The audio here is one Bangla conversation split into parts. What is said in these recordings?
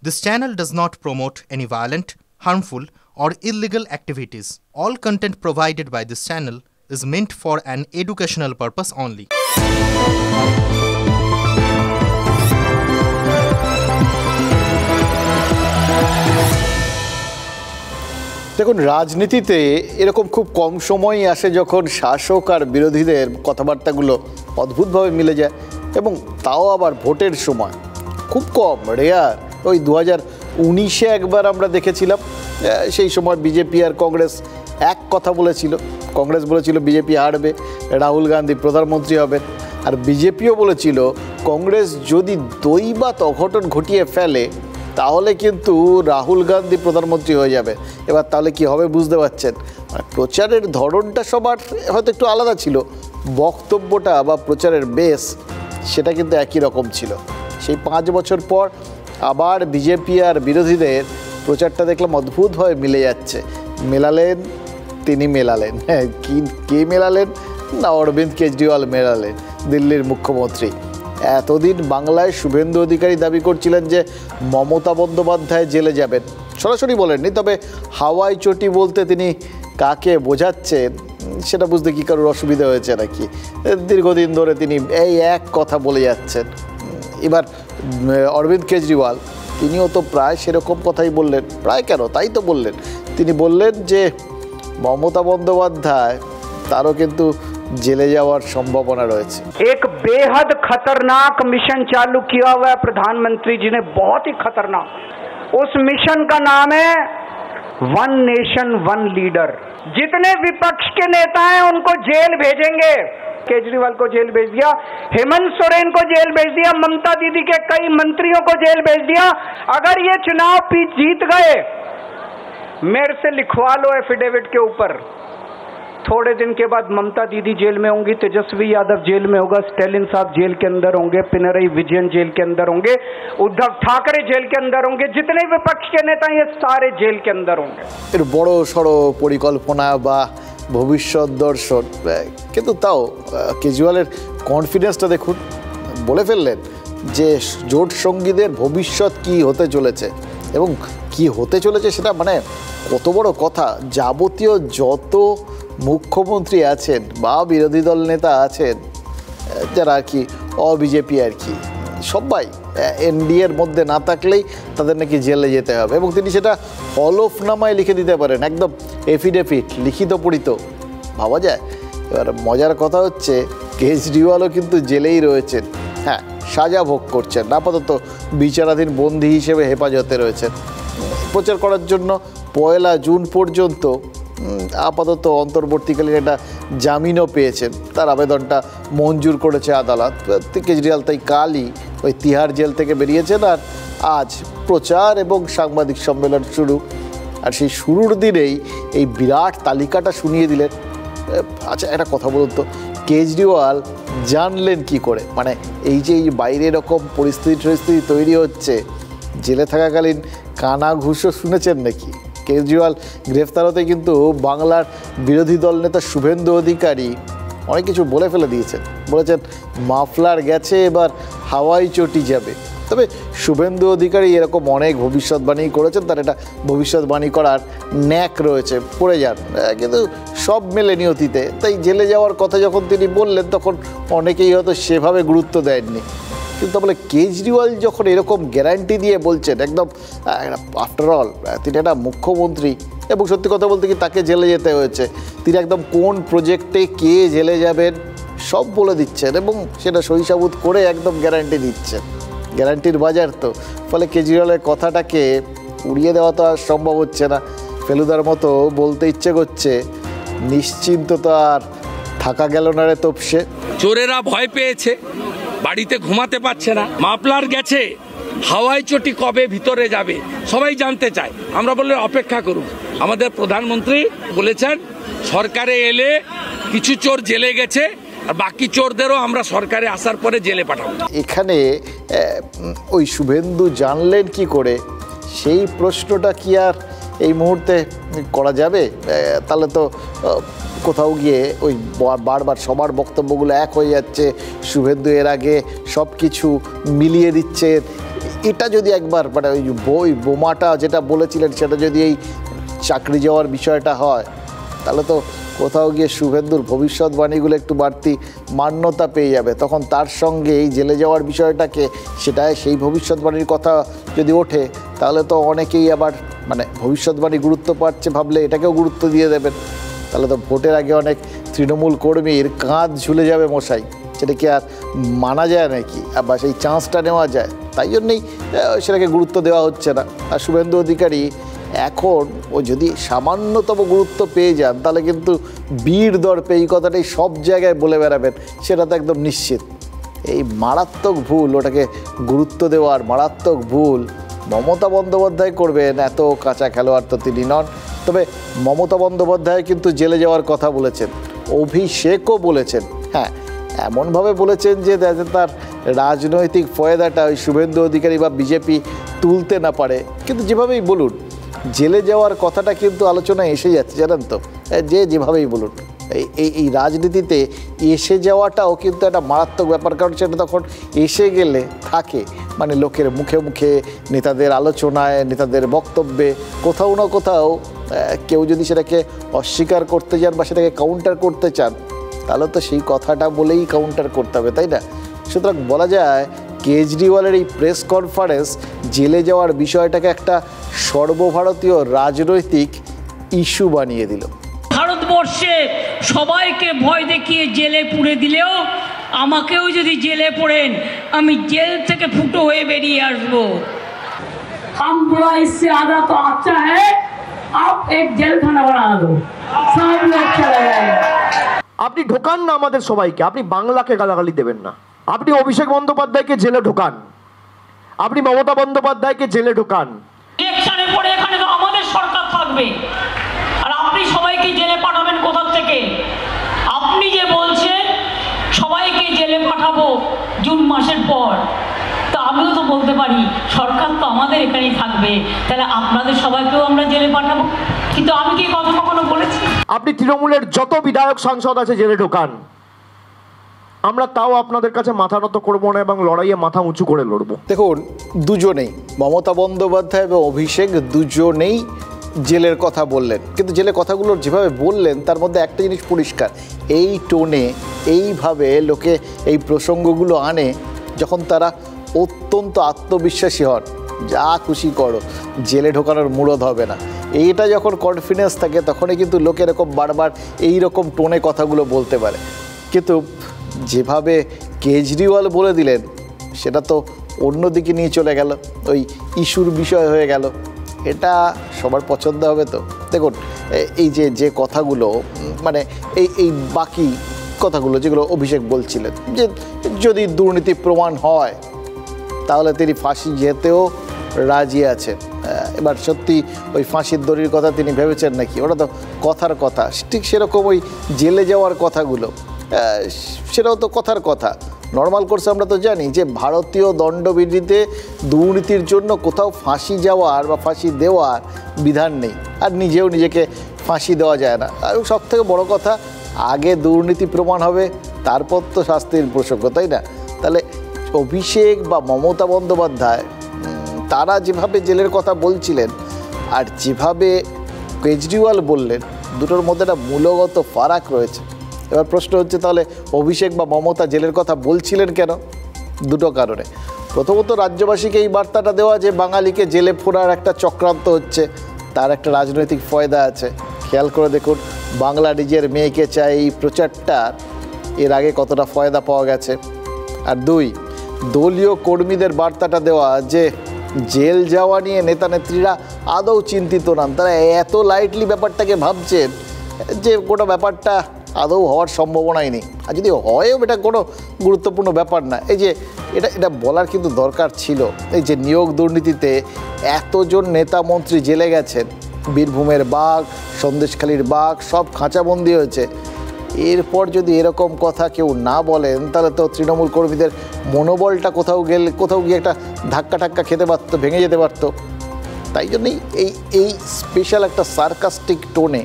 This channel does not promote any violent, harmful, or illegal activities. All content provided by this channel is meant for an educational purpose only. দেখুন, রাজনীতিতে এরকম খুব কম সময়ই আসে যখন শাসক আর বিরোধীদের কথাবার্তাগুলো অদ্ভুতভাবে মিলে যায়, এবং তাও আবার ভোটের সময়। খুব কম, রেয়ার। ওই 2019-এ একবার আমরা দেখেছিলাম, সেই সময় বিজেপি আর কংগ্রেস এক কথা বলেছিল। কংগ্রেস বলেছিল বিজেপি হারবে, রাহুল গান্ধী প্রধানমন্ত্রী হবেন, আর বিজেপিও বলেছিল কংগ্রেস যদি দৈবাৎ অঘটন ঘটিয়ে ফেলে তাহলে কিন্তু রাহুল গান্ধী প্রধানমন্ত্রী হয়ে যাবে। এবার তাহলে কি হবে বুঝতে পারছেন। মানে প্রচারের ধরনটা সবার হয়তো একটু আলাদা ছিল, বক্তব্যটা বা প্রচারের বেস সেটা কিন্তু একই রকম ছিল। সেই 5 বছর পর আবার বিজেপি আর বিরোধীদের প্রচারটা দেখলাম অদ্ভুতভাবে মিলে যাচ্ছে। তিনি মেলালেন, হ্যাঁ, কে মেলালেন না, অরবিন্দ কেজরিওয়াল মেলালেন, দিল্লির মুখ্যমন্ত্রী। এতদিন বাংলায় শুভেন্দু অধিকারী দাবি করছিলেন যে মমতা বন্দ্যোপাধ্যায় জেলে যাবেন, সরাসরি বলেননি, তবে হাওয়াই চটি বলতে তিনি কাকে বোঝাচ্ছেন সেটা বুঝতে কি কারোর অসুবিধা হয়েছে নাকি? দীর্ঘদিন ধরে তিনি এই এক কথা বলে যাচ্ছেন। এবার অরবিন্দ কেজরিওয়াল তিনিও তো প্রায় সেরকম কথাই বললেন, প্রায় কেন, তাই তো বললেন। তিনি বললেন যে মমতা বন্দ্যোপাধ্যায় তারও কিন্তু जेले जावार संभावना रही है। एक बेहद खतरनाक मिशन चालू किया हुआ है प्रधानमंत्री जी ने, बहुत ही खतरनाक। उस मिशन का नाम है वन नेशन वन लीडर। जितने विपक्ष के नेता हैं उनको जेल भेजेंगे। केजरीवाल को जेल भेज दिया, हेमंत सोरेन को जेल भेज दिया, ममता दीदी के कई मंत्रियों को जेल भेज दिया। अगर ये चुनाव जीत गए, मेरे से लिखवा लो एफिडेविट के ऊपर, थोड़े दिन के बाद ममता दीदी जेल में होंगी, तेजस्वी यादव जेल में होगा, स्टालिन साहब जेल के अंदर होंगे, पिनरई विजयन जेल के अंदर होंगे, उद्धव ठाकरे जेल के अंदर होंगे, जितने विपक्ष के नेता ये सारे जेल के अंदर होंगे। এর বড় সড়ো পরিকল্পনা বা ভবিষ্যৎ দর্শন, কিন্তু তাও কেজরিওয়ালের কনফিডেন্সটা দেখুন। বলে ফেললেন যে জোট সঙ্গীদের ভবিষ্যৎ কি হতে চলেছে, এবং কি হতে চলেছে সেটা মানে কত বড় কথা। যাবতীয় যত মুখ্যমন্ত্রী আছেন বা বিরোধী দল নেতা আছেন যারা আর কি অবিজেপি আর কি, সবাই এনডিএর মধ্যে না থাকলেই তাদের নাকি জেলে যেতে হবে, এবং তিনি সেটা হলফনামায় লিখে দিতে পারেন, একদম এফিডেভিট, লিখিত পড়িত। ভাবা যায়। এবার মজার কথা হচ্ছে কেজরিওয়ালও কিন্তু জেলেই রয়েছেন, হ্যাঁ, সাজা ভোগ করছেন, আপাতত বিচারাধীন বন্দী হিসেবে হেফাজতে রয়েছেন। প্রচার করার জন্য 1 জুন পর্যন্ত আপাতত অন্তর্বর্তীকালীন একটা জামিনও পেয়েছেন, তার আবেদনটা মঞ্জুর করেছে আদালত। কেজরিওয়াল তাই কালই ওই তিহার জেল থেকে বেরিয়েছেন, আর আজ প্রচার এবং সাংবাদিক সম্মেলন শুরু। আর সেই শুরুর দিনেই এই বিরাট তালিকাটা শুনিয়ে দিলেন। আচ্ছা, একটা কথা বলুন তো, কেজরিওয়াল জানলেন কি করে? মানে এই যে এই বাইরে এরকম পরিস্থিতি তৈরি হচ্ছে, জেলে থাকাকালীন কানা ঘুষও শুনেছেন নাকি? কেজরিওয়াল গ্রেফতার হতে কিন্তু বাংলার বিরোধী দল নেতা শুভেন্দু অধিকারী অনেক কিছু বলে ফেলে দিয়েছেন। বলেছেন মাফলার গেছে, এবার হাওয়াই চটি যাবে। তবে শুভেন্দু অধিকারী এরকম অনেক ভবিষ্যৎবাণী করেছেন, তার এটা ভবিষ্যৎবাণী করার ন্যাক রয়েছে, পড়ে যান, কিন্তু সব মেলেনি অতীতে। তাই জেলে যাওয়ার কথা যখন তিনি বললেন তখন অনেকেই হয়তো সেভাবে গুরুত্ব দেননি। কিন্তু বলে কেজরিওয়াল যখন এরকম গ্যারান্টি দিয়ে বলছেন, একদম আফটারঅল তিনি একটা মুখ্যমন্ত্রী, এবং সত্যি কথা বলতে কি তাকে জেলে যেতে হয়েছে, তিনি একদম কোন প্রজেক্টে কে জেলে যাবেন সব বলে দিচ্ছেন, এবং সেটা সহিসাবুত করে একদম গ্যারান্টি দিচ্ছেন। গ্যারান্টির বাজার তো, ফলে কেজরিওয়ালের কথাটাকে উড়িয়ে দেওয়া তো আর সম্ভব হচ্ছে না। ফেলুদার মতো বলতে ইচ্ছে করছে, নিশ্চিন্ত তো আর থাকা গেল না রে তোপসে। চোরেরা ভয় পেয়েছে, বাড়িতে ঘুমাতে পারছে না, মাফলার গেছে, হাওয়াই চটি কবে ভিতরে যাবে সবাই জানতে চায়। আমরা বললে অপেক্ষা করুন। আমাদের প্রধানমন্ত্রী বলেছেন সরকারে এলে কিছু চোর জেলে গেছে, আর বাকি চোরদেরও আমরা সরকারে আসার পরে জেলে পাঠাবো। এখানে ওই শুভেন্দু জানলেন কি করে, সেই প্রশ্নটা কি আর এই মুহূর্তে করা যাবে? তাহলে তো কোথাও গিয়ে ওই বারবার সবার বক্তব্যগুলো এক হয়ে যাচ্ছে। শুভেন্দু এর আগে সব কিছু মিলিয়ে দিচ্ছে, এটা যদি একবার মানে ওই বোমাটা যেটা বলেছিলেন সেটা যদি এই চাকরি যাওয়ার বিষয়টা হয়, তাহলে তো কোথাও গিয়ে শুভেন্দুর ভবিষ্যৎবাণীগুলো একটু বাড়তি মান্যতা পেয়ে যাবে। তখন তার সঙ্গে এই জেলে যাওয়ার বিষয়টাকে সেটাই সেই ভবিষ্যৎবাণীর কথা যদি ওঠে, তাহলে তো অনেকেই আবার মানে ভবিষ্যৎবাণী গুরুত্ব পাচ্ছে ভাবলে এটাকেও গুরুত্ব দিয়ে দেবেন। তাহলে তো ভোটের আগে অনেক তৃণমূল কর্মীর কাঁধ ঝুলে যাবে মশাই, সেটা কি আর মানা যায় নাকি? বা সেই চান্সটা নেওয়া যায়? তাই জন্যেই সেটাকে গুরুত্ব দেওয়া হচ্ছে না। আর শুভেন্দু অধিকারী এখন ও যদি সামান্যতম গুরুত্ব পেয়ে যান, তাহলে কিন্তু বীর দর্পে এই কথাটাই সব জায়গায় বলে বেড়াবেন, সেটা তো একদম নিশ্চিত। এই মারাত্মক ভুল, ওটাকে গুরুত্ব দেওয়ার মারাত্মক ভুল মমতা বন্দ্যোপাধ্যায় করবেন। এত কাঁচা খেলোয়াড় তো তিনি নন। তবে মমতা বন্দ্যোপাধ্যায় কিন্তু জেলে যাওয়ার কথা বলেছেন, অভিষেকও বলেছেন। হ্যাঁ, এমনভাবে বলেছেন যে তার রাজনৈতিক ফয়দাটা ওই শুভেন্দু অধিকারী বা বিজেপি তুলতে না পারে। কিন্তু যেভাবেই বলুন, জেলে যাওয়ার কথাটা কিন্তু আলোচনায় এসে যাচ্ছে, জানেন তো, যেভাবেই বলুন এই রাজনীতিতে এসে যাওয়াটাও কিন্তু একটা মারাত্মক ব্যাপার। কারণ সেটা তখন এসে গেলে থাকে মানে লোকের মুখে মুখে, নেতাদের আলোচনায়, নেতাদের বক্তব্যে, কোথাও না কোথাও কেউ যদি সেটাকে অস্বীকার করতে যান বা সেটাকে কাউন্টার করতে চান, তাহলে তো সেই কথাটা বলেই কাউন্টার করতে হবে, তাই না? সুতরাং বলা যায় কেজরিওয়ালের এই প্রেস কনফারেন্স জেলে যাওয়ার বিষয়টাকে একটা সর্বভারতীয় রাজনৈতিক ইস্যু বানিয়ে দিল। ভারতবর্ষে সবাইকে ভয় দেখিয়ে জেলে পুরে দিলেও আমাকেও যদি জেলে পড়েন, আমি জেল থেকে ফুটো হয়ে বেরিয়ে আসবো। हम बुरा इससे आधा तो अच्छा है, आप एक जेल खाना बना दो, सब लोग चले जाएंगे। আপনি ঢোকান না আমাদের সবাইকে, আপনি বাংলাকে গালাগালি দেবেন না। আপনি অভিষেক বন্দ্যোপাধ্যায়কে জেলে ঢোকান, আপনি মমতা বন্দ্যোপাধ্যায়কে জেলে ঢোকান। ইলেকশনে পরে এখানে তো আমাদের সরকার থাকবে, আর আপনি সবাইকে জেলে পাঠাবেন কোথা থেকে? আপনি যে বলছেন সবাইকে জেলে পাঠাবো জুন মাসের পর, তা আমিও তো বলতে পারি সরকার তো আমাদের এখানেই থাকবে, তাহলে আপনাদের সবাইকেও আমরা জেলে পাঠাবো। কিন্তু আমি কি কথা কখনো বলেছি? আপনি তৃণমূলের যত বিধায়ক সাংসদ আছে জেলে ঢোকান, আমরা তাও আপনাদের কাছে মাথা নত করবো না এবং লড়াইয়ে মাথা উঁচু করে লড়বো। দেখুন, দুজনেই মমতা বন্দ্যোপাধ্যায় এবং অভিষেক দুজনেই জেলের কথা বললেন, কিন্তু জেলের কথাগুলো যেভাবে বললেন তার মধ্যে একটা জিনিস পরিষ্কার, এই টোনে এইভাবে লোকে এই প্রসঙ্গগুলো আনে যখন তারা অত্যন্ত আত্মবিশ্বাসী হন, যা খুশি করো, জেলে ঢোকানোর মুরদ হবে না, এইটা যখন কনফিডেন্স থাকে তখনই কিন্তু লোকে এরকম বারবার এই রকম টোনে কথাগুলো বলতে পারে। কিন্তু যেভাবে কেজরিওয়াল বলে দিলেন সেটা তো অন্যদিকে নিয়ে চলে গেল, ওই ইস্যুর বিষয় হয়ে গেল। এটা সবার পছন্দ হবে তো? দেখুন, এই যে কথাগুলো মানে এই বাকি কথাগুলো যেগুলো অভিষেক বলছিলেন, যে যদি দুর্নীতি প্রমাণ হয় তাহলে তিনি ফাঁসি যেতেও রাজি আছেন। এবার সত্যি ওই ফাঁসির দড়ির কথা তিনি ভেবেছেন নাকি? ওটা তো কথার কথা। ঠিক সেরকম ওই জেলে যাওয়ার কথাগুলো, সেটাও তো কথার কথা। নর্মাল কোর্সে আমরা তো জানি যে ভারতীয় দণ্ডবিধিতে দুর্নীতির জন্য কোথাও ফাঁসি যাওয়ার বা ফাঁসি দেওয়ার বিধান নেই, আর নিজেও নিজেকে ফাঁসি দেওয়া যায় না। আর সবথেকে বড় কথা, আগে দুর্নীতি প্রমাণ হবে, তারপর তো শাস্তির প্রসঙ্গ, তাই না? তাহলে অভিষেক বা মমতা বন্দ্যোপাধ্যায় তারা যেভাবে জেলের কথা বলছিলেন আর যেভাবে কেজরিওয়াল বললেন, দুটোর মধ্যে একটা মূলগত ফারাক রয়েছে। এবার প্রশ্ন হচ্ছে, তাহলে অভিষেক বা মমতা জেলের কথা বলছিলেন কেন? দুটো কারণে। প্রথমত, রাজ্যবাসীকে এই বার্তাটা দেওয়া যে বাঙালিকে জেলে ফোড়ার একটা চক্রান্ত হচ্ছে, তার একটা রাজনৈতিক ফয়দা আছে। খেয়াল করে দেখুন, বাংলা নিজের মেয়েকে চাই এই প্রচারটার এর আগে কতটা ফয়দা পাওয়া গেছে। আর দুই, দলীয় কর্মীদের বার্তাটা দেওয়া যে জেল যাওয়া নিয়ে নেতা নেত্রীরা আদৌ চিন্তিত নন, তারা এত লাইটলি ব্যাপারটাকে ভাবছেন যে গোটা ব্যাপারটা আদৌ হওয়ার সম্ভাবনাই নেই। আর যদি হয়ও এটা কোনো গুরুত্বপূর্ণ ব্যাপার না। এই যে এটা বলার কিন্তু দরকার ছিল, এই যে নিয়োগ দুর্নীতিতে এতজন নেতা মন্ত্রী জেলে গেছেন, বীরভূমের বাঘ, সন্দেশখালীর বাঘ সব খাঁচাবন্দি হয়েছে, এরপর যদি এরকম কথা কেউ না বলেন তাহলে তো তৃণমূল কর্মীদের মনোবলটা কোথাও গিয়ে একটা ধাক্কা খেতে পারতো, ভেঙে যেতে পারতো। তাই জন্যই এই স্পেশাল একটা সার্কাস্টিক টোনে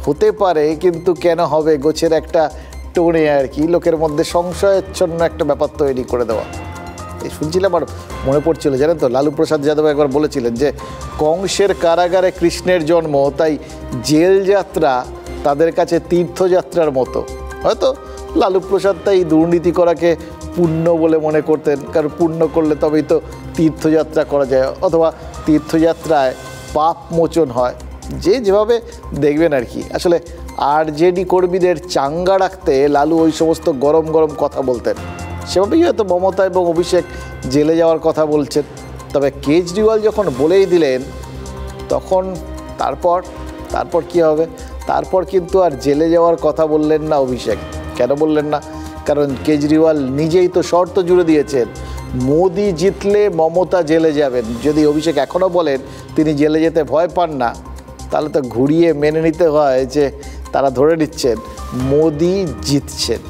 হতে পারে, কিন্তু কেন হবে গোছের একটা টোনে আর কি, লোকের মধ্যে সংশয়াচ্ছন্ন একটা ব্যাপার তৈরি করে দেওয়া। এই শুনছিলাম আর মনে পড়ছিল জানেন তো, লালু প্রসাদ যাদব একবার বলেছিলেন যে কংসের কারাগারে কৃষ্ণের জন্ম, তাই জেল যাত্রা তাদের কাছে তীর্থযাত্রার মতো। হয়তো লালু প্রসাদ তাই দুর্নীতি করাকে পুণ্য বলে মনে করতেন, কারণ পুণ্য করলে তবেই তো তীর্থযাত্রা করা যায়, অথবা তীর্থযাত্রায় পাপ মোচন হয়, যে যেভাবে দেখবেন আর কি। আসলে আরজেডি কর্মীদের চাঙ্গা রাখতে লালু ওই সমস্ত গরম গরম কথা বলতেন, সেভাবেই হয়তো মমতা এবং অভিষেক জেলে যাওয়ার কথা বলছেন। তবে কেজরিওয়াল যখন বলেই দিলেন তখন তারপর কি হবে? তারপর কিন্তু আর জেলে যাওয়ার কথা বললেন না অভিষেক। কেন বললেন না? কারণ কেজরিওয়াল নিজেই তো শর্ত জুড়ে দিয়েছেন, মোদি জিতলে মমতা জেলে যাবেন। যদি অভিষেক এখনও বলেন তিনি জেলে যেতে ভয় পান না, তাহলে তো ঘুরিয়ে মেনে নিতে হয় যে তারা ধরে নিচ্ছেন মোদি জিতছেন।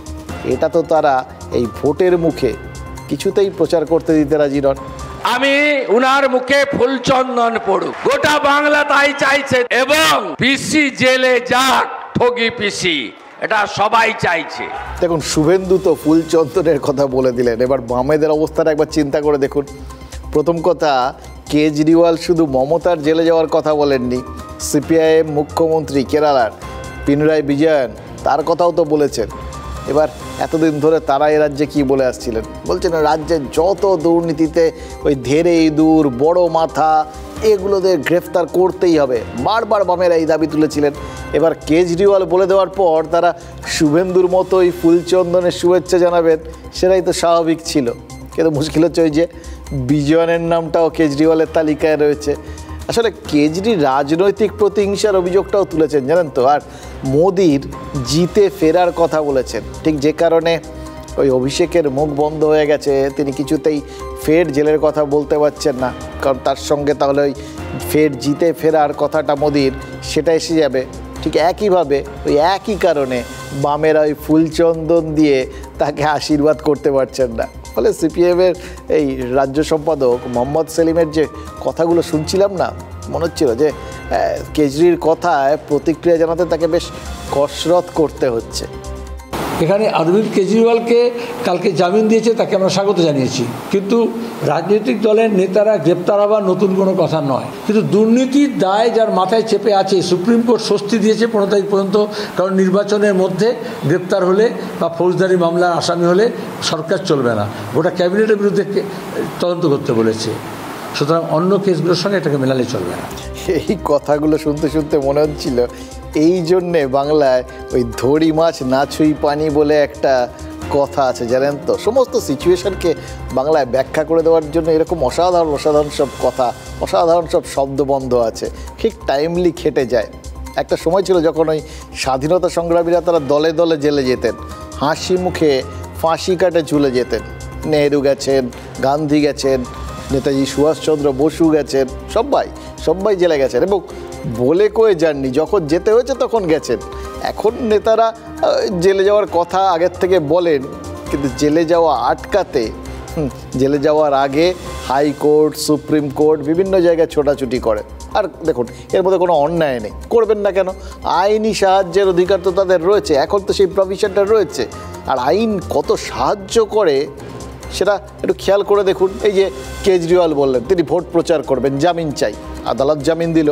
এটা তো তারা এই ভোটের মুখে কিছুতেই প্রচার করতে দিতে রাজি নন। আমি উনার মুখে ফুলচন্দন পড়ুক, গোটা বাংলা তাই চাইছে, এবং পিসি জেলে যাক, ঠগি পিসি, এটা সবাই চাইছে। দেখুন, শুভেন্দু তো ফুলচন্দনের কথা বলে দিলেন, এবার বামেদের অবস্থাটা একবার চিন্তা করে দেখুন। প্রথম কথা, কেজরিওয়াল শুধু মমতার জেলে যাওয়ার কথা বলেননি, সিপিআইএম মুখ্যমন্ত্রী কেরালার পিনারাই বিজয়ন, তার কথাও তো বলেছেন। এবার এতদিন ধরে তারা এ রাজ্যে কী বলে আসছিলেন? বলছেন রাজ্যের যত দুর্নীতিতে ওই ধেরে ইঁদুর, বড় মাথা, এগুলোদের গ্রেফতার করতেই হবে, বারবার বামেরা এই দাবি তুলেছিলেন। এবার কেজরিওয়াল বলে দেওয়ার পর তারা শুভেন্দুর মতোই ফুলচন্দনের শুভেচ্ছা জানাবেন, সেটাই তো স্বাভাবিক ছিল। কিন্তু মুশকিল হচ্ছে ওই যে বিজয়নের নামটাও কেজরিওয়ালের তালিকায় রয়েছে। আসলে কেজরি রাজনৈতিক প্রতিহিংসার অভিযোগটাও তুলেছেন জানেন তো, আর মোদির জিতে ফেরার কথা বলেছেন, ঠিক যে কারণে ওই অভিষেকের মুখ বন্ধ হয়ে গেছে। তিনি কিছুতেই ফের জেলের কথা বলতে পারছেন না, কারণ তার সঙ্গে তাহলে ওই ফের জিতে ফেরার কথাটা মোদির, সেটা এসে যাবে। ঠিক একইভাবে ওই একই কারণে বামেরা ওই ফুলচন্দন দিয়ে তাকে আশীর্বাদ করতে পারছেন না। ফলে সিপিএমের এই রাজ্য সম্পাদক মোহাম্মদ সেলিমের যে কথাগুলো শুনছিলাম না, মনে হচ্ছিল যে কেজরির কথায় প্রতিক্রিয়া জানাতে তাকে বেশ কসরত করতে হচ্ছে। এখানে অরবিন্দ কেজরিওয়ালকে কালকে জামিন দিয়েছে, তাকে আমরা স্বাগত জানিয়েছি, কিন্তু রাজনৈতিক দলের নেতারা গ্রেপ্তার হওয়ার নতুন কোনো কথা নয়। কিন্তু দুর্নীতির দায় যার মাথায় চেপে আছে, সুপ্রিম কোর্ট স্বস্তি দিয়েছে 15 তারিখ পর্যন্ত, কারণ নির্বাচনের মধ্যে গ্রেপ্তার হলে বা ফৌজদারি মামলার আসামি হলে সরকার চলবে না, গোটা ক্যাবিনেটের বিরুদ্ধে তদন্ত করতে বলেছে। সুতরাং অন্য কেসগুলোর সঙ্গে এটাকে মেলালে চলবে না। এই কথাগুলো শুনতে শুনতে মনে হচ্ছিল এই জন্যে বাংলায় ওই ধরি মাছ না ছুঁই পানি বলে একটা কথা আছে জানেন তো। সমস্ত সিচুয়েশনকে বাংলায় ব্যাখ্যা করে দেওয়ার জন্য এরকম অসাধারণ সব কথা, অসাধারণ সব শব্দবন্ধ আছে, ঠিক টাইমলি খেটে যায়। একটা সময় ছিল যখন ওই স্বাধীনতা সংগ্রামীরা তারা দলে দলে জেলে যেতেন, হাসি মুখে ফাঁসি কাটে ঝুলে যেতেন। নেহেরু গেছেন, গান্ধী গেছেন, নেতাজি সুভাষচন্দ্র বসু গেছেন, সবাই জেলে গেছেন, এবং বলে কয়ে যাননি, যখন যেতে হয়েছে তখন গেছেন। এখন নেতারা জেলে যাওয়ার কথা আগের থেকে বলেন, কিন্তু জেলে যাওয়া আটকাতে জেলে যাওয়ার আগে হাইকোর্ট, সুপ্রিম কোর্ট, বিভিন্ন জায়গায় ছোটাছুটি করে। আর দেখুন, এর মধ্যে কোনো অন্যায় নেই, করবেন না কেন? আইনি সাহায্যের অধিকার তো তাদের রয়েছে, এখন তো সেই প্রভিশনটা রয়েছে। আর আইন কত সাহায্য করে সেটা একটু খেয়াল করে দেখুন। এই যে কেজরিওয়াল বললেন তিনি ভোট প্রচার করবেন, জামিন চাই, আদালত জামিন দিল।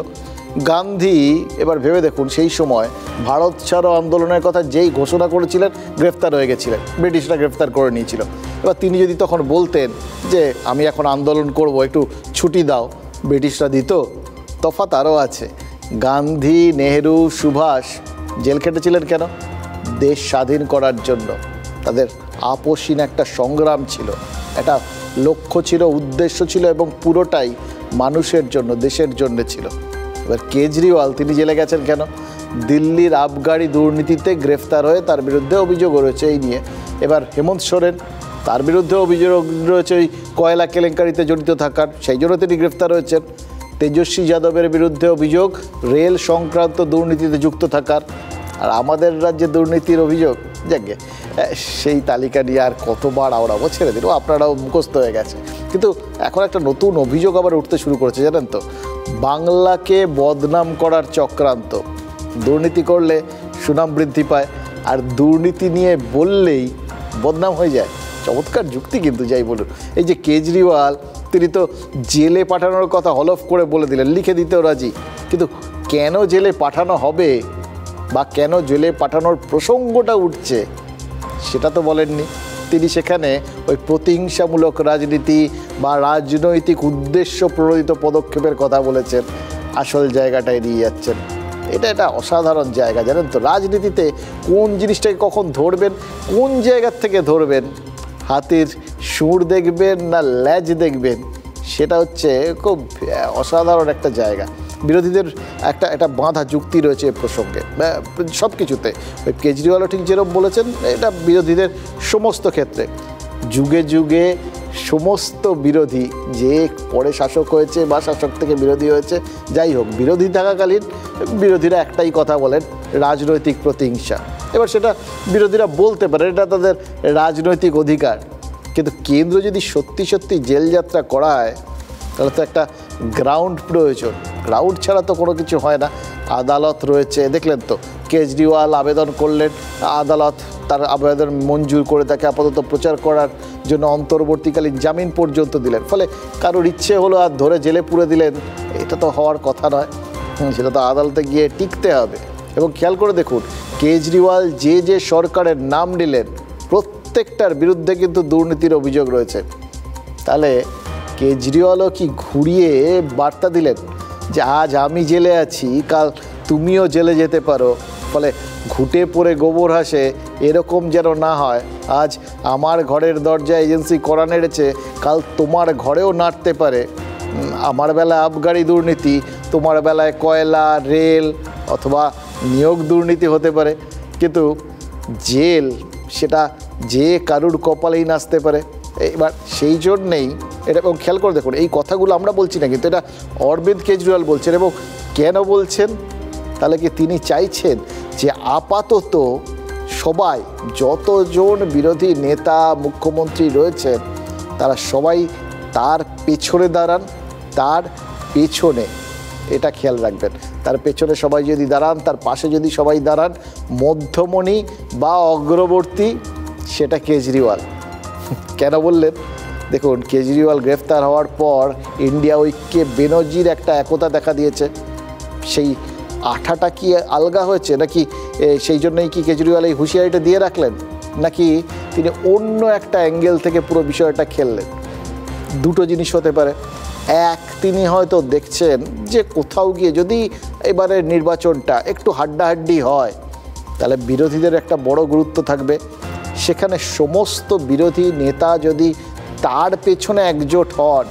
গান্ধী, এবার ভেবে দেখুন, সেই সময় ভারত ছাড়ো আন্দোলনের কথা যেই ঘোষণা করেছিলেন গ্রেফতার হয়ে গেছিলেন, ব্রিটিশরা গ্রেফতার করে নিয়েছিল। এবার তিনি যদি তখন বলতেন যে আমি এখন আন্দোলন করব, একটু ছুটি দাও, ব্রিটিশরা দিত। তফাৎ আরও আছে। গান্ধী, নেহেরু, সুভাষ জেল খেটেছিলেন কেন? দেশ স্বাধীন করার জন্য। তাদের আপসহীন একটা সংগ্রাম ছিল, একটা লক্ষ্য ছিল, উদ্দেশ্য ছিল, এবং পুরোটাই মানুষের জন্য, দেশের জন্য ছিল। এবার কেজরিওয়াল তিনি জেলে গেছেন কেন? দিল্লির আবগারি দুর্নীতিতে গ্রেফতার হয়ে তার বিরুদ্ধে অভিযোগ রয়েছে এই নিয়ে। এবার হেমন্ত সোরেন, তার বিরুদ্ধে অভিযোগ রয়েছে ওই কয়লা কেলেঙ্কারিতে জড়িত থাকার, সেই জন্য তিনি গ্রেফতার হয়েছেন। তেজস্বী যাদবের বিরুদ্ধে অভিযোগ রেল সংক্রান্ত দুর্নীতিতে যুক্ত থাকার। আর আমাদের রাজ্যে দুর্নীতির অভিযোগ, যাকে সেই তালিকা নিয়ে আর কতবার আওড়াবো, ছেড়ে দিল, আপনারাও মুখস্থ হয়ে গেছে। কিন্তু এখন একটা নতুন অভিযোগ আবার উঠতে শুরু করেছে জানেন তো, বাংলাকে বদনাম করার চক্রান্ত। দুর্নীতি করলে সুনাম বৃদ্ধি পায়, আর দুর্নীতি নিয়ে বললেই বদনাম হয়ে যায়। চমৎকার যুক্তি কিন্তু, যাই বলুন। এই যে কেজরিওয়াল তিনি তো জেলে পাঠানোর কথা হলফ করে বলে দিলেন, লিখে দিতেও রাজি, কিন্তু কেন জেলে পাঠানো হবে বা কেন জেলে পাঠানোর প্রসঙ্গটা উঠছে সেটা তো বলেননি। তিনি সেখানে ওই প্রতিহিংসামূলক রাজনীতি বা রাজনৈতিক উদ্দেশ্য প্রণোদিত পদক্ষেপের কথা বলেছেন, আসল জায়গাটা এড়িয়ে যাচ্ছেন। এটা অসাধারণ জায়গা, জানেন তো, রাজনীতিতে কোন জিনিসটাকে কখন ধরবেন, কোন জায়গার থেকে ধরবেন, হাতির সুর দেখবেন না ল্যাজ দেখবেন, সেটা হচ্ছে খুব অসাধারণ একটা জায়গা। বিরোধীদের একটা বাঁধা যুক্তি রয়েছে এ প্রসঙ্গে সব কিছুতে। ওই কেজরিওয়ালও ঠিক যেরকম বলেছেন, এটা বিরোধীদের সমস্ত ক্ষেত্রে যুগে যুগে সমস্ত বিরোধী, যে পরে শাসক হয়েছে বা শাসক থেকে বিরোধী হয়েছে, যাই হোক, বিরোধী থাকাকালীন বিরোধীরা একটাই কথা বলেন, রাজনৈতিক প্রতিহিংসা। এবার সেটা বিরোধীরা বলতে পারে, এটা তাদের রাজনৈতিক অধিকার, কিন্তু কেন্দ্র যদি সত্যি সত্যি জেল যাত্রা করায় তাহলে তো একটা গ্রাউন্ড প্রয়োজন। গ্রাউন্ড ছাড়া তো কোনো কিছু হয় না। আদালত রয়েছে, দেখলেন তো কেজরিওয়াল আবেদন করলেন, আদালত তার আবেদন মঞ্জুর করে তাকে আপাতত প্রচার করার জন্য অন্তর্বর্তীকালীন জামিন পর্যন্ত দিলেন। ফলে কারোর ইচ্ছে হলো আর ধরে জেলে পুরে দিলেন, এটা তো হওয়ার কথা নয়। সেটা তো আদালতে গিয়ে টিকতে হবে। এবং খেয়াল করে দেখুন, কেজরিওয়াল যে সরকারের নাম নিলেন প্রত্যেকটার বিরুদ্ধে কিন্তু দুর্নীতির অভিযোগ রয়েছে। তাহলে কেজরিওয়ালও কি ঘুরিয়ে বার্তা দিলেন যে আজ আমি জেলে আছি, কাল তুমিও জেলে যেতে পারো, ফলে ঘুটে পড়ে গোবর হাসে এরকম যেন না হয়। আজ আমার ঘরের দরজায় এজেন্সি কড়া নেড়েছে, কাল তোমার ঘরেও নাড়তে পারে। আমার বেলায় আবগারি দুর্নীতি, তোমার বেলায় কয়লা, রেল অথবা নিয়োগ দুর্নীতি হতে পারে, কিন্তু জেল সেটা যে কারুর কপালেই নাচতে পারে। এবার সেই জন্যেই এটা, এবং খেয়াল করে দেখুন, এই কথাগুলো আমরা বলছি না, কিন্তু এটা অরবিন্দ কেজরিওয়াল বলছেন। এবং কেন বলছেন? তাহলে কি তিনি চাইছেন যে আপাতত সবাই, যতজন বিরোধী নেতা মুখ্যমন্ত্রী রয়েছেন, তারা সবাই তার পেছনে দাঁড়ান, তার পেছনে, এটা খেয়াল রাখবেন, তার পেছনে সবাই যদি দাঁড়ান, তার পাশে যদি সবাই দাঁড়ান, মধ্যমণি বা অগ্রবর্তী সেটা কেজরিওয়াল। কেন বললেন? দেখুন, কেজরিওয়াল গ্রেফতার হওয়ার পর ইন্ডিয়া ঐক্যে বেনজির একটা একতা দেখা দিয়েছে। সেই আঠাটা কি আলগা হয়েছে নাকি সেই জন্যই কি কেজরিওয়াল এই হুঁশিয়ারিটা দিয়ে রাখলেন, নাকি তিনি অন্য একটা অ্যাঙ্গেল থেকে পুরো বিষয়টা খেললেন? দুটো জিনিস হতে পারে। এক, তিনি হয়তো দেখছেন যে কোথাও গিয়ে যদি এবারের নির্বাচনটা একটু হাড্ডাহাড্ডি হয় তাহলে বিরোধীদের একটা বড় গুরুত্ব থাকবে। সেখানে সমস্ত বিরোধী নেতা যদি তার পেছনে একজোট হন,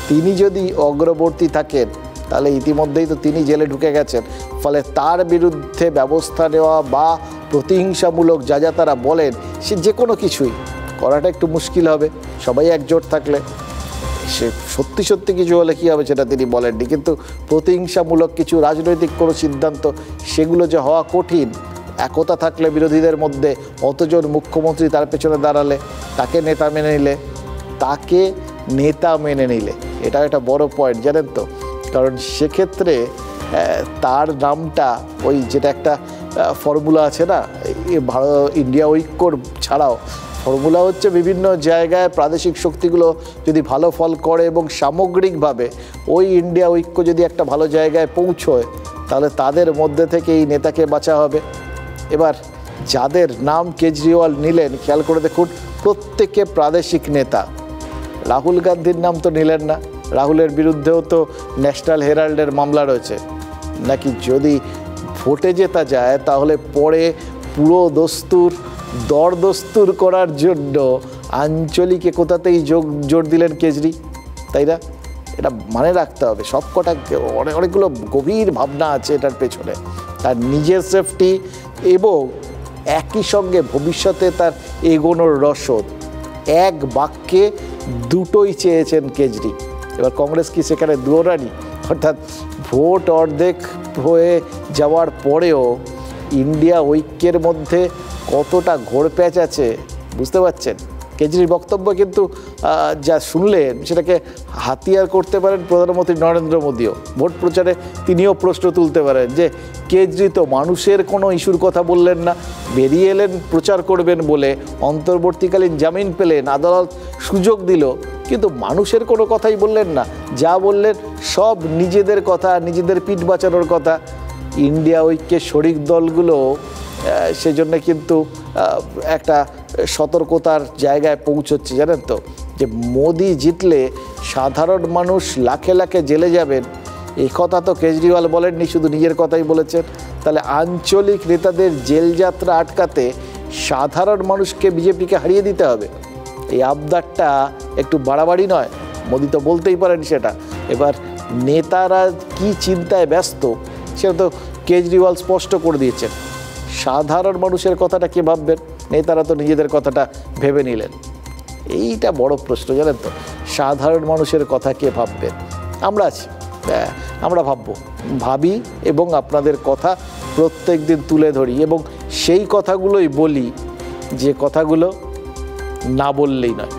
তিনি যদি অগ্রবর্তী থাকেন, তাহলে ইতিমধ্যেই তো তিনি জেলে ঢুকে গেছেন। ফলে তার বিরুদ্ধে ব্যবস্থা নেওয়া বা প্রতিহিংসামূলক যা যা তারা বলেন, সে যে কোনো কিছুই করাটা একটু মুশকিল হবে সবাই একজোট থাকলে। সে সত্যি সত্যি কিছু হলে কী হবে সেটা তিনি বলেননি, কিন্তু প্রতিহিংসামূলক কিছু রাজনৈতিক কোনো সিদ্ধান্ত, সেগুলো যে হওয়া কঠিন। একতা থাকলে বিরোধীদের মধ্যে, অতজন মুখ্যমন্ত্রী তার পেছনে দাঁড়ালে, তাকে নেতা মেনে নিলে, এটা একটা বড় পয়েন্ট, জানেন তো। কারণ সেক্ষেত্রে তার নামটা, ওই যেটা একটা ফর্মুলা আছে না, ইন্ডিয়া ঐক্যর ছাড়াও ফর্মুলা হচ্ছে বিভিন্ন জায়গায় প্রাদেশিক শক্তিগুলো যদি ভালো ফল করে এবং সামগ্রিকভাবে ওই ইন্ডিয়া ঐক্য যদি একটা ভালো জায়গায় পৌঁছয়, তাহলে তাদের মধ্যে থেকে এই নেতাকে বাঁচা হবে। এবার যাদের নাম কেজরিওয়াল নিলেন, খেয়াল করে দেখুন, প্রত্যেকে প্রাদেশিক নেতা। রাহুল গান্ধীর নাম তো নিলেন না, রাহুলের বিরুদ্ধেও তো ন্যাশনাল হেরাল্ডের মামলা রয়েছে। নাকি যদি ভোটে জেতা যায় তাহলে পরে পুরো দরদস্তুর করার জন্য আঞ্চলিক একতাতেই জোর দিলেন কেজরি, তাই না? এটা মানে রাখতে হবে। সবকটা অনেকগুলো গভীর ভাবনা আছে এটার পেছনে, তার নিজের সেফটি এবং একই সঙ্গে ভবিষ্যতে তার এগোনোর রসদ। এক বাক্যে দুটোই চেয়েছেন কেজরি। এবার কংগ্রেস কি সেখানে দুয়োরানি? অর্থাৎ ভোট অর্ধেক হয়ে যাওয়ার পরেও ইন্ডিয়া ঐক্যের মধ্যে কতটা ঘোরপ্যাচ আছে বুঝতে পারছেন। কেজরির বক্তব্য কিন্তু যা শুনলেন সেটাকে হাতিয়ার করতে পারেন প্রধানমন্ত্রী নরেন্দ্র মোদীও। ভোট প্রচারে তিনিও প্রশ্ন তুলতে পারেন যে কেজরি তো মানুষের কোনো ইস্যুর কথা বললেন না, বেরিয়ে এলেন প্রচার করবেন বলে, অন্তর্বর্তীকালীন জামিন পেলেন, আদালত সুযোগ দিল, কিন্তু মানুষের কোনো কথাই বললেন না, যা বললেন সব নিজেদের কথা, নিজেদের পিঠ বাঁচানোর কথা। ইন্ডিয়া ঐক্যের শরিক দলগুলো সেজন্য কিন্তু একটা সতর্কতার জায়গায় পৌঁছচ্ছে, জানেন তো, যে মোদি জিতলে সাধারণ মানুষ লাখে লাখে জেলে যাবেন, এই কথা তো কেজরিওয়াল বলেননি, শুধু নিজের কথাই বলেছেন। তাহলে আঞ্চলিক নেতাদের জেল যাত্রা আটকাতে সাধারণ মানুষকে বিজেপিকে হারিয়ে দিতে হবে, এই আবদারটা একটু বাড়াবাড়ি নয়? মোদি তো বলতেই পারেন সেটা। এবার নেতারা কি চিন্তায় ব্যস্ত সেটা তো কেজরিওয়াল স্পষ্ট করে দিয়েছেন। সাধারণ মানুষের কথাটা কে ভাববেন? নেতারা তো নিজেদের কথাটা ভেবে নিলেন। এইটা বড় প্রশ্ন, জানেন তো, সাধারণ মানুষের কথা কে ভাববেন? আমরা আছি, আমরা ভাবি এবং আপনাদের কথা প্রত্যেক দিন তুলে ধরি এবং সেই কথাগুলোই বলি, যে কথাগুলো না বললেই নয়।